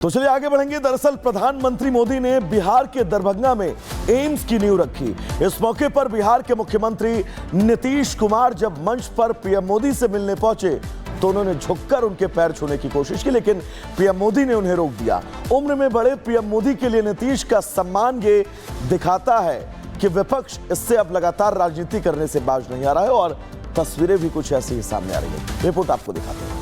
तो चलिए आगे बढ़ेंगे। दरअसल प्रधानमंत्री मोदी ने बिहार के दरभंगा में एम्स की नींव रखी। इस मौके पर बिहार के मुख्यमंत्री नीतीश कुमार जब मंच पर पीएम मोदी से मिलने पहुंचे तो उन्होंने झुककर उनके पैर छूने की कोशिश की, लेकिन पीएम मोदी ने उन्हें रोक दिया। उम्र में बड़े पीएम मोदी के लिए नीतीश का सम्मान ये दिखाता है कि विपक्ष इससे अब लगातार राजनीति करने से बाज नहीं आ रहा है और तस्वीरें भी कुछ ऐसी ही सामने आ रही है। रिपोर्ट आपको दिखाते हैं।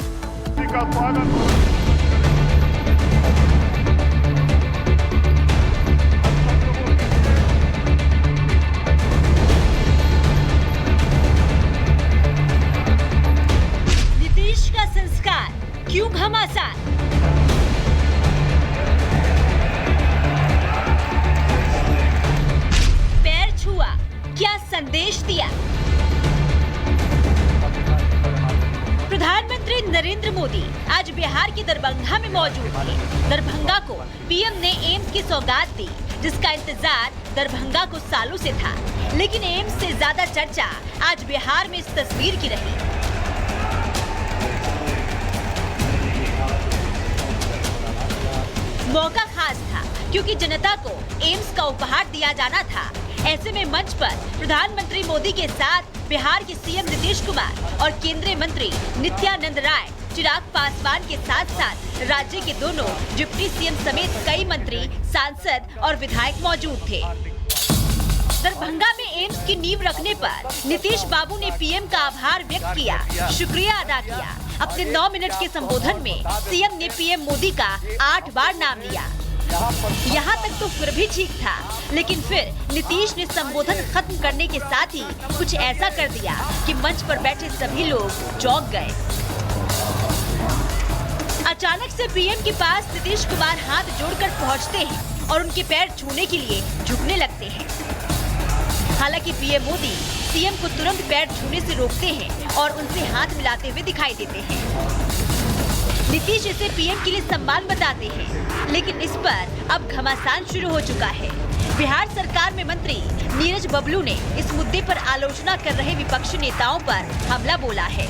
नीतीश का संस्कार क्यों घमासान? पैर छुआ, क्या संदेश दिया? प्रधानमंत्री नरेंद्र मोदी आज बिहार के दरभंगा में मौजूद थे। दरभंगा को पीएम ने एम्स की सौगात दी, जिसका इंतजार दरभंगा को सालों से था। लेकिन एम्स से ज्यादा चर्चा आज बिहार में इस तस्वीर की रही। मौका खास था क्योंकि जनता को एम्स का उपहार दिया जाना था। ऐसे में मंच पर प्रधानमंत्री मोदी के साथ बिहार के सीएम नीतीश कुमार और केंद्रीय मंत्री नित्यानंद राय, चिराग पासवान के साथ साथ राज्य के दोनों डिप्टी सीएम समेत कई मंत्री, सांसद और विधायक मौजूद थे। दरभंगा में एम्स की नींव रखने पर नीतीश बाबू ने पीएम का आभार व्यक्त किया, शुक्रिया अदा किया। अपने 9 मिनट के संबोधन में सीएम ने पीएम मोदी का 8 बार नाम लिया। यहाँ तक तो फिर भी ठीक था, लेकिन फिर नीतीश ने संबोधन खत्म करने के साथ ही कुछ ऐसा कर दिया कि मंच पर बैठे सभी लोग चौंक गए। अचानक से पीएम के पास नीतीश कुमार हाथ जोड़कर पहुँचते हैं और उनके पैर छूने के लिए झुकने लगते हैं। हालांकि पीएम मोदी सीएम को तुरंत पैर छूने से रोकते हैं और उनसे हाथ मिलाते हुए दिखाई देते हैं। नीतीश इसे पीएम के लिए सम्मान बताते हैं, लेकिन इस पर अब घमासान शुरू हो चुका है। बिहार सरकार में मंत्री नीरज बबलू ने इस मुद्दे पर आलोचना कर रहे विपक्षी नेताओं पर हमला बोला है।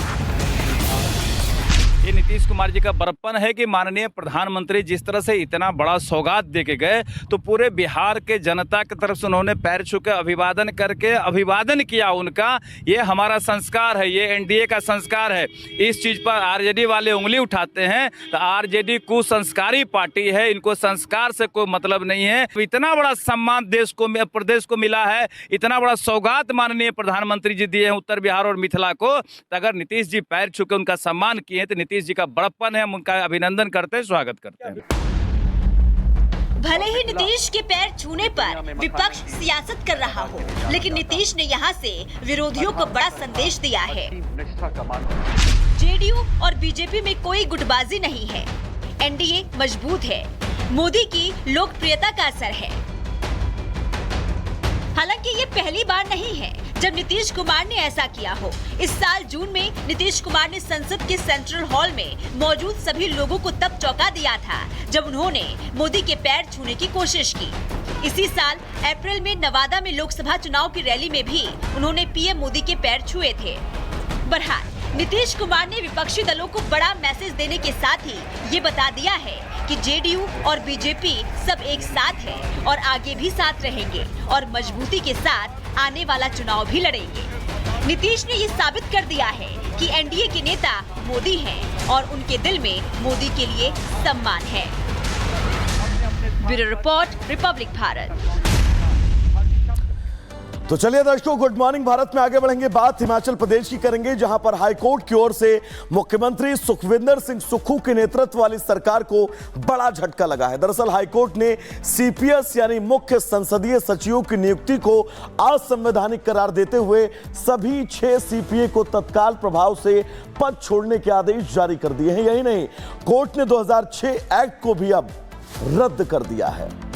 ये नीतीश कुमार जी का बड़प्पन है कि माननीय प्रधानमंत्री जिस तरह से इतना बड़ा सौगात दे के गए तो पूरे बिहार के जनता की तरफ से उन्होंने पैर छू के अभिवादन करके अभिवादन किया उनका। ये हमारा संस्कार है, ये एनडीए का संस्कार है। इस चीज़ पर आरजेडी वाले उंगली उठाते हैं तो आरजेडी कुसंस्कारी पार्टी है, इनको संस्कार से कोई मतलब नहीं है। इतना बड़ा सम्मान देश को, प्रदेश को मिला है, इतना बड़ा सौगात माननीय प्रधानमंत्री जी दिए हैं उत्तर बिहार और मिथिला को। तो अगर नीतीश जी पैर छू के उनका सम्मान किए तो नीतीश जी का बड़प्पन है, हम उनका अभिनंदन करते हैं, स्वागत करते हैं। भले ही नीतीश के पैर छूने पर विपक्ष सियासत कर रहा हो, लेकिन नीतीश ने यहां से विरोधियों को बड़ा संदेश दिया है। जेडीयू और बीजेपी में कोई गुटबाजी नहीं है, एनडीए मजबूत है, मोदी की लोकप्रियता का असर है। हालांकि ये पहली बार नहीं है जब नीतीश कुमार ने ऐसा किया हो। इस साल जून में नीतीश कुमार ने संसद के सेंट्रल हॉल में मौजूद सभी लोगों को तब चौंका दिया था जब उन्होंने मोदी के पैर छूने की कोशिश की। इसी साल अप्रैल में नवादा में लोकसभा चुनाव की रैली में भी उन्होंने पीएम मोदी के पैर छुए थे। बहरहाल नीतीश कुमार ने विपक्षी दलों को बड़ा मैसेज देने के साथ ही ये बता दिया है कि जेडीयू और बीजेपी सब एक साथ है और आगे भी साथ रहेंगे और मजबूती के साथ आने वाला चुनाव भी लड़ेंगे। नीतीश ने ये साबित कर दिया है कि एनडीए के नेता मोदी हैं और उनके दिल में मोदी के लिए सम्मान है। Bureau report, Republic Bharat. तो चलिए दर्शकों, गुड मॉर्निंग भारत में आगे बढ़ेंगे। बात हिमाचल प्रदेश की करेंगे, जहां पर हाईकोर्ट की ओर से मुख्यमंत्री सुखविंदर सिंह सुक्खू के नेतृत्व वाली सरकार को बड़ा झटका लगा है। दरअसल हाईकोर्ट ने सीपीएस यानी मुख्य संसदीय सचिवों की नियुक्ति को असंवैधानिक करार देते हुए सभी 6 सीपीए को तत्काल प्रभाव से पद छोड़ने के आदेश जारी कर दिए हैं। यही नहीं, कोर्ट ने 2006 एक्ट को भी अब रद्द कर दिया है।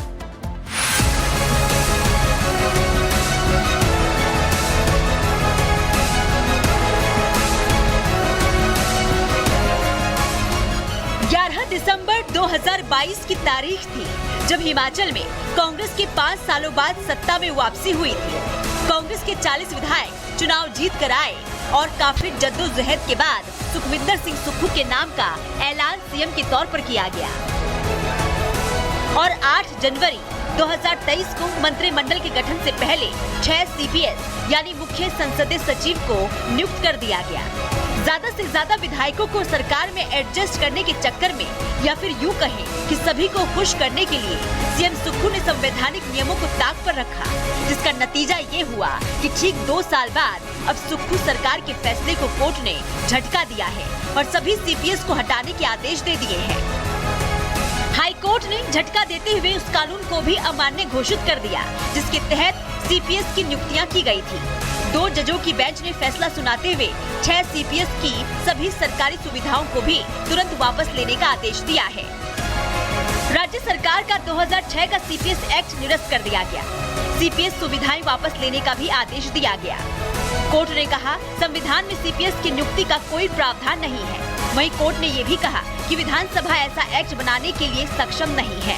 दिसंबर 2022 की तारीख थी जब हिमाचल में कांग्रेस के 5 सालों बाद सत्ता में वापसी हुई थी। कांग्रेस के 40 विधायक चुनाव जीत कर आए और काफी जद्दोजहद के बाद सुखविंदर सिंह सुक्खू के नाम का ऐलान सीएम के तौर पर किया गया। और 8 जनवरी 2023 को मंत्रिमंडल के गठन से पहले 6 CPS यानी मुख्य संसदीय सचिव को नियुक्त कर दिया गया। ज्यादा से ज्यादा विधायकों को सरकार में एडजस्ट करने के चक्कर में, या फिर यूं कहें कि सभी को खुश करने के लिए सीएम सुक्खू ने संवैधानिक नियमों को ताक पर रखा, जिसका नतीजा ये हुआ कि ठीक 2 साल बाद अब सुक्खू सरकार के फैसले को कोर्ट ने झटका दिया है और सभी CPS को हटाने के आदेश दे दिए हैं। हाई कोर्ट ने झटका देते हुए उस कानून को भी अमान्य घोषित कर दिया जिसके तहत CPS की नियुक्तियां की गई थी। 2 जजों की बेंच ने फैसला सुनाते हुए 6 CPS की सभी सरकारी सुविधाओं को भी तुरंत वापस लेने का आदेश दिया है। राज्य सरकार का 2006 का CPS एक्ट निरस्त कर दिया गया। CPS सुविधाएं वापस लेने का भी आदेश दिया गया। कोर्ट ने कहा संविधान में CPS की नियुक्ति का कोई प्रावधान नहीं है। वहीं कोर्ट ने ये भी कहा कि विधानसभा ऐसा एक्ट बनाने के लिए सक्षम नहीं है।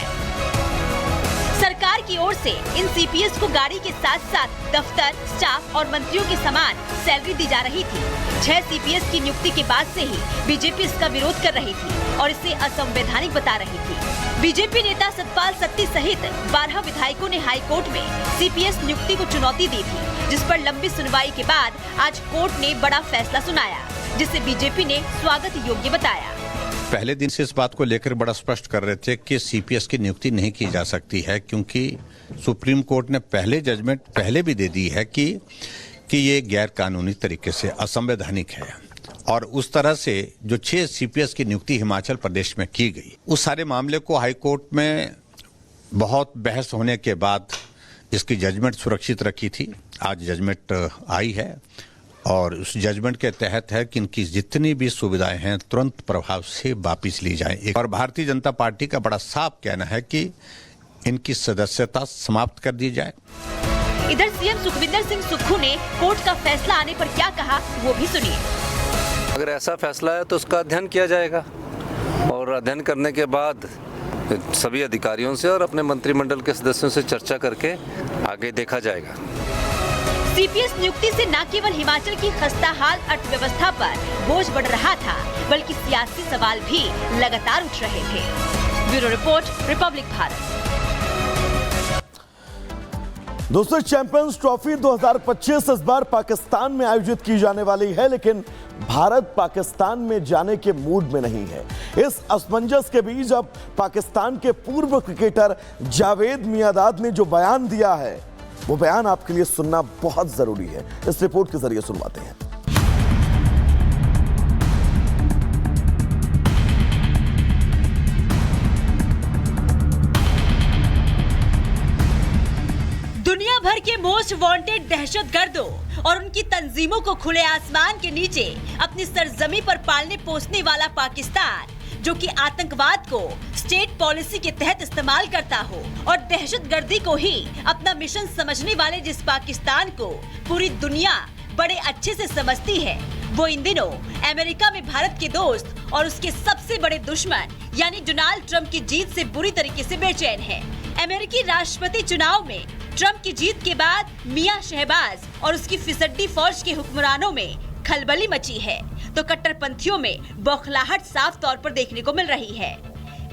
सरकार की ओर से इन CPS को गाड़ी के साथ साथ दफ्तर, स्टाफ और मंत्रियों के समान सैलरी दी जा रही थी। 6 CPS की नियुक्ति के बाद से ही बीजेपी इसका विरोध कर रही थी और इसे असंवैधानिक बता रही थी। बीजेपी नेता सतपाल सत्ती सहित 12 विधायकों ने हाई कोर्ट में CPS नियुक्ति को चुनौती दी थी, जिस पर लंबी सुनवाई के बाद आज कोर्ट ने बड़ा फैसला सुनाया, जिसे बीजेपी ने स्वागत योग्य बताया। पहले दिन से इस बात को लेकर बड़ा स्पष्ट कर रहे थे कि CPS की नियुक्ति नहीं की जा सकती है, क्योंकि सुप्रीम कोर्ट ने पहले जजमेंट पहले भी दे दी है कि ये गैर कानूनी तरीके से असंवैधानिक है। और उस तरह से जो 6 CPS की नियुक्ति हिमाचल प्रदेश में की गई, उस सारे मामले को हाई कोर्ट में बहुत बहस होने के बाद इसकी जजमेंट सुरक्षित रखी थी। आज जजमेंट आई है और उस जजमेंट के तहत है कि इनकी जितनी भी सुविधाएं हैं तुरंत प्रभाव से वापस ली जाएं। और भारतीय जनता पार्टी का बड़ा साफ कहना है कि इनकी सदस्यता समाप्त कर दी जाए। इधर सीएम सुखविंदर सिंह सुक्खू ने कोर्ट का फैसला आने पर क्या कहा, वो भी सुनिए। अगर ऐसा फैसला है तो उसका अध्ययन किया जाएगा और अध्ययन करने के बाद सभी अधिकारियों से और अपने मंत्रिमंडल के सदस्यों से चर्चा करके आगे देखा जाएगा। CPS नियुक्ति से न केवल हिमाचल की खस्ताहाल अर्थव्यवस्था पर बोझ बढ़ रहा था, बल्कि सियासी सवाल भी लगातार उठ रहे थे। Bureau report, Republic Bharat. दोस्तों, चैंपियंस ट्रॉफी 2025 इस बार पाकिस्तान में आयोजित की जाने वाली है, लेकिन भारत पाकिस्तान में जाने के मूड में नहीं है। इस असमंजस के बीच अब पाकिस्तान के पूर्व क्रिकेटर जावेद मियांदाद ने जो बयान दिया है, वो बयान आपके लिए सुनना बहुत जरूरी है। इस रिपोर्ट के जरिए सुनवाते हैं। दुनिया भर के मोस्ट वांटेड दहशतगर्दों और उनकी तंजीमों को खुले आसमान के नीचे अपनी सरजमी पर पालने पोसने वाला पाकिस्तान, जो कि आतंकवाद को स्टेट पॉलिसी के तहत इस्तेमाल करता हो और दहशतगर्दी को ही अपना मिशन समझने वाले जिस पाकिस्तान को पूरी दुनिया बड़े अच्छे से समझती है, वो इन दिनों अमेरिका में भारत के दोस्त और उसके सबसे बड़े दुश्मन यानी डोनाल्ड ट्रंप की जीत से बुरी तरीके से बेचैन है। अमेरिकी राष्ट्रपति चुनाव में ट्रंप की जीत के बाद मियां शहबाज और उसकी फिसड्डी फौज के हुक्मरानों में खलबली मची है, तो कट्टरपंथियों में बौखलाहट साफ तौर पर देखने को मिल रही है।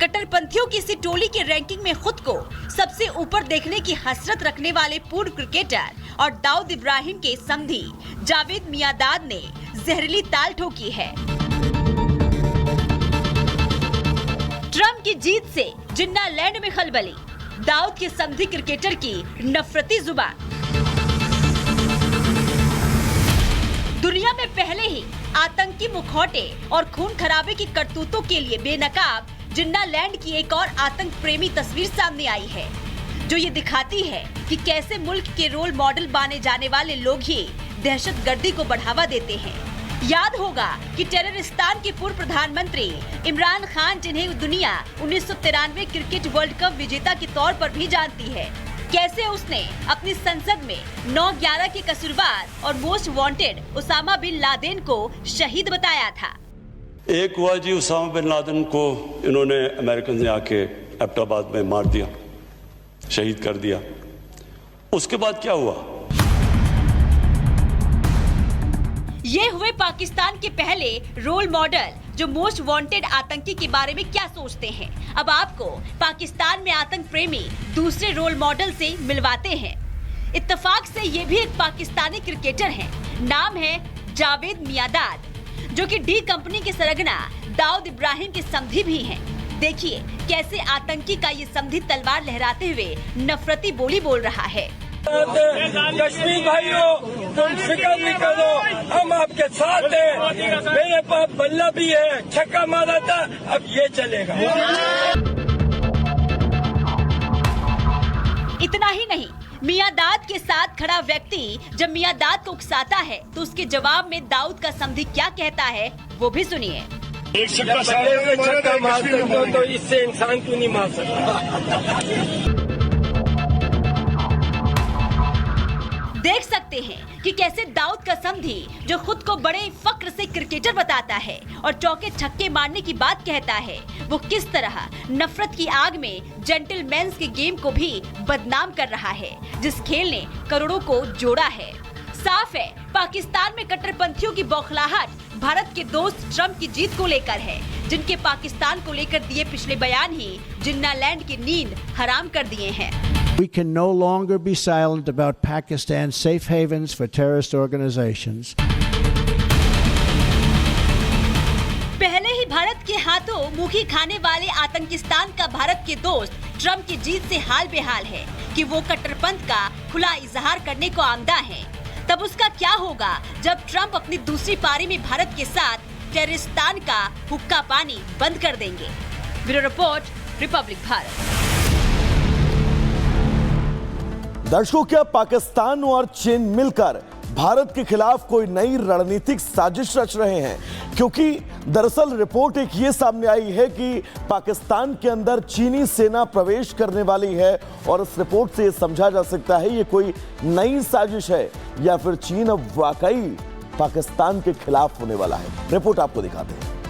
कट्टरपंथियों की इसी टोली के रैंकिंग में खुद को सबसे ऊपर देखने की हसरत रखने वाले पूर्व क्रिकेटर और दाऊद इब्राहिम के समधी जावेद मियांदाद ने जहरीली ताल ठोकी है। ट्रंप की जीत से जिन्ना लैंड में खलबली, दाऊद के समधी क्रिकेटर की नफरती जुबान। दुनिया में पहले ही आतंकी मुखौटे और खून खराबे की करतूतों के लिए बेनकाब जिन्ना लैंड की एक और आतंक प्रेमी तस्वीर सामने आई है, जो ये दिखाती है कि कैसे मुल्क के रोल मॉडल माने जाने वाले लोग ही दहशतगर्दी को बढ़ावा देते हैं। याद होगा कि टेररिस्तान के पूर्व प्रधानमंत्री इमरान खान, जिन्हें दुनिया 1993 क्रिकेट वर्ल्ड कप विजेता के तौर पर भी जानती है, कैसे उसने अपनी संसद में 9/11 के कसूरवार और most wanted Osama bin Laden को शहीद बताया था। एक हुआ जी, उसामा बिन लादेन को इन्होंने अमेरिकन ने आके एबटाबाद में मार दिया, शहीद कर दिया। उसके बाद क्या हुआ? ये हुए पाकिस्तान के पहले रोल मॉडल जो मोस्ट वांटेड आतंकी के बारे में क्या सोचते हैं। अब आपको पाकिस्तान में आतंक प्रेमी दूसरे रोल मॉडल से मिलवाते हैं। इत्तेफाक से ये भी एक पाकिस्तानी क्रिकेटर हैं। नाम है जावेद मियांदाद, जो कि डी कंपनी के सरगना दाऊद इब्राहिम के समधी भी हैं। देखिए कैसे आतंकी का ये समधी तलवार लहराते हुए नफरती बोली बोल रहा है। कश्मीर भाइयों, तुम फिक्र नहीं करो, हम आपके साथ हैं। मेरे पास बल्ला भी है, छक्का मारा था, अब ये चलेगा। इतना ही नहीं, मियांदाद के साथ खड़ा व्यक्ति जब मियांदाद को उकसाता है तो उसके जवाब में दाऊद का समधी क्या कहता है वो भी सुनिए। एक छक्का मार सकते हो तो इससे इंसान क्यों नहीं मार सकता। देख सकते हैं कि कैसे दाऊद का समधी, जो खुद को बड़े फक्र से क्रिकेटर बताता है और चौके छक्के मारने की बात कहता है, वो किस तरह नफरत की आग में जेंटलमैन्स के गेम को भी बदनाम कर रहा है, जिस खेल ने करोड़ों को जोड़ा है। साफ है पाकिस्तान में कट्टरपंथियों की बौखलाहट भारत के दोस्त ट्रंप की जीत को लेकर है, जिनके पाकिस्तान को लेकर दिए पिछले बयान ही जिन्नालैंड की नींद हराम कर दिए हैं। We can no longer be silent about Pakistan's safe havens for terrorist organizations. पहले ही भारत के हाथों मुखी खाने वाले आतंकिस्तान का भारत के दोस्त ट्रंप की जीत से हाल बेहाल है कि वो कट्टरपंथ का खुला इजहार करने को आमदा है। तब उसका क्या होगा जब ट्रंप अपनी दूसरी पारी में भारत के साथ टेररिस्तान का हुक्का पानी बंद कर देंगे। Bureau report, Republic Bharat. दर्शकों, क्या पाकिस्तान और चीन मिलकर भारत के खिलाफ कोई नई रणनीतिक साजिश रच रहे हैं? क्योंकि दरअसल रिपोर्ट एक ये सामने आई है कि पाकिस्तान के अंदर चीनी सेना प्रवेश करने वाली है और इस रिपोर्ट से समझा जा सकता है ये कोई नई साजिश है या फिर चीन अब वाकई पाकिस्तान के खिलाफ होने वाला है। रिपोर्ट आपको दिखाते हैं।